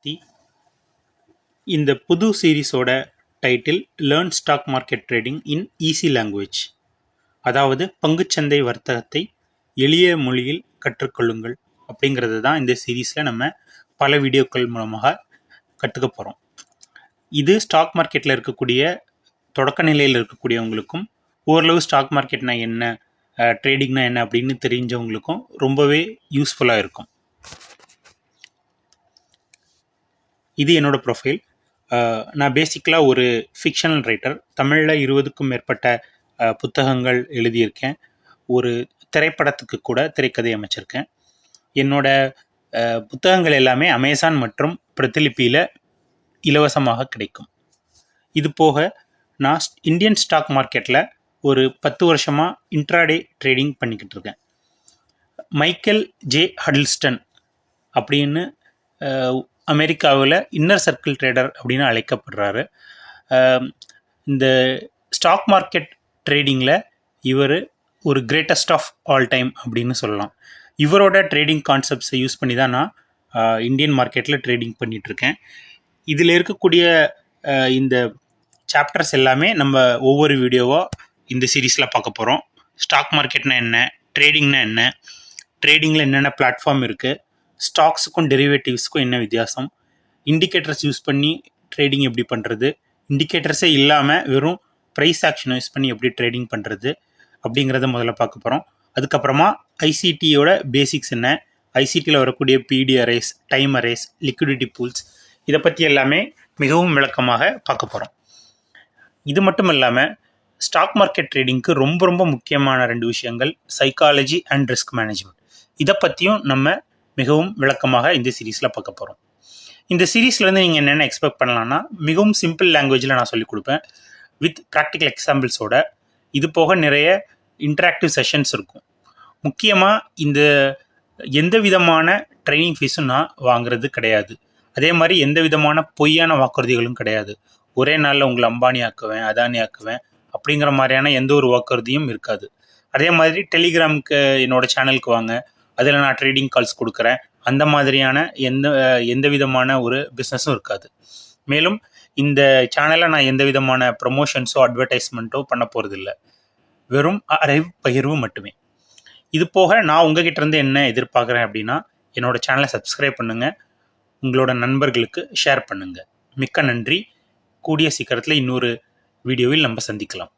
சக்தி. இந்த புது சீரிஸோட title learn stock market trading in easy language. அதாவது பங்குச்சந்தை வர்த்தகத்தை எளிய மொழியில் கற்றுக்கொள்ளுங்கள் அப்படிங்கிறது தான் இந்த சீரீஸில் நம்ம பல வீடியோக்கள் மூலமாக கற்றுக்க போகிறோம். இது ஸ்டாக் மார்க்கெட்டில் இருக்கக்கூடிய தொடக்க நிலையில் இருக்கக்கூடியவங்களுக்கும் ஓரளவு ஸ்டாக் மார்க்கெட்னா என்ன, ட்ரேடிங்னா என்ன அப்படின்னு தெரிஞ்சவங்களுக்கும் ரொம்பவே யூஸ்ஃபுல்லாக இருக்கும். இது என்னோட ப்ரொஃபைல். நான் பேசிக்கலாக ஒரு ஃபிக்ஷனல் ரைட்டர். தமிழில் 20க்கும் மேற்பட்ட புத்தகங்கள் எழுதியிருக்கேன். ஒரு திரைப்படத்துக்கு கூட திரைக்கதை அமைச்சிருக்கேன். என்னோட புத்தகங்கள் எல்லாமே அமேசான் மற்றும் பிரதிலிபியில் இலவசமாக கிடைக்கும். இது போக நான் இந்தியன் ஸ்டாக் மார்க்கெட்டில் ஒரு 10 வருஷமாக இன்ட்ராடே ட்ரேடிங் பண்ணிக்கிட்டு இருக்கேன். மைக்கேல் ஜே ஹடில்ஸ்டன் அப்படின்னு அமெரிக்காவில் இன்னர் சர்க்கிள் ட்ரேடர் அப்படின்னு அழைக்கப்படுறாரு. இந்த ஸ்டாக் மார்க்கெட் ட்ரேடிங்கில் இவர் ஒரு கிரேட்டஸ்ட் ஆஃப் ஆல் டைம் அப்படின்னு சொல்லலாம். இவரோட ட்ரேடிங் கான்செப்ட்ஸை யூஸ் பண்ணி தான் நான் இந்தியன் மார்க்கெட்டில் ட்ரேடிங் பண்ணிகிட்ருக்கேன். இதில் இருக்கக்கூடிய இந்த சாப்டர்ஸ் எல்லாமே நம்ம ஒவ்வொரு வீடியோவாக இந்த சீரீஸில் பார்க்க போகிறோம். ஸ்டாக் மார்க்கெட்னா என்ன, ட்ரேடிங்னா என்ன, ட்ரேடிங்கில் என்னென்ன பிளாட்ஃபார்ம் இருக்குது, ஸ்டாக்ஸுக்கும் டெரிவேட்டிவ்ஸுக்கும் என்ன வித்தியாசம், இண்டிகேட்டர்ஸ் யூஸ் பண்ணி ட்ரேடிங் எப்படி பண்ணுறது, இண்டிகேட்டர்ஸே இல்லாமல் வெறும் ப்ரைஸ் ஆக்ஷன் யூஸ் பண்ணி எப்படி ட்ரேடிங் பண்ணுறது அப்படிங்கிறத முதல்ல பார்க்க போகிறோம். அதுக்கப்புறமா ஐசிடியோட பேசிக்ஸ் என்ன, ஐசிடியில் வரக்கூடிய பிடி arrays, time arrays, liquidity pools, இதை பற்றி எல்லாமே மிகவும் விளக்கமாக பார்க்க போகிறோம். இது மட்டும் இல்லாமல் ஸ்டாக் மார்க்கெட் ட்ரேடிங்க்கு ரொம்ப ரொம்ப முக்கியமான 2 விஷயங்கள் சைக்காலஜி அண்ட் ரிஸ்க் மேனேஜ்மெண்ட். இதை பற்றியும் நம்ம மிகவும் விளக்கமாக இந்த சீரீஸில் பார்க்க போகிறோம். இந்த சீரீஸ்லேருந்து நீங்கள் என்னென்ன எக்ஸ்பெக்ட் பண்ணலான்னா, மிகவும் சிம்பிள் லாங்குவேஜில் நான் சொல்லிக் கொடுப்பேன் வித் ப்ராக்டிக்கல் எக்ஸாம்பிள்ஸோட. இது போக நிறைய இன்டராக்டிவ் செஷன்ஸ் இருக்கும். முக்கியமாக இந்த எந்த விதமான ட்ரைனிங் ஃபீஸும் நான் வாங்குறது கிடையாது. அதே மாதிரி எந்த விதமான பொய்யான வாக்குறுதிகளும் கிடையாது. ஒரே நாளில் உங்களை அம்பானி ஆக்குவேன், அதானி ஆக்குவேன் அப்படிங்கிற மாதிரியான எந்த ஒரு வாக்குறுதியும் இருக்காது. அதே மாதிரி டெலிகிராமுக்கு என்னோடய சேனலுக்கு வாங்க, அதில் நான் ட்ரேடிங் கால்ஸ் கொடுக்குறேன், அந்த மாதிரியான எந்த விதமான ஒரு பிஸ்னஸும் இருக்காது. மேலும் இந்த சேனலில் நான் எந்த விதமான ப்ரொமோஷன்ஸோ அட்வர்டைஸ்மெண்ட்டோ பண்ண போகிறதில்ல. வெறும் அறிவு பகிர்வு மட்டுமே. இது போக நான் உங்ககிட்ட இருந்து என்ன எதிர்பார்க்குறேன் அப்படின்னா, என்னோடய சேனலை சப்ஸ்கிரைப் பண்ணுங்கள், உங்களோட நண்பர்களுக்கு ஷேர் பண்ணுங்கள். மிக்க நன்றி. கூடிய சீக்கிரத்தில் இன்னொரு வீடியோவில் நம்ம சந்திக்கலாம்.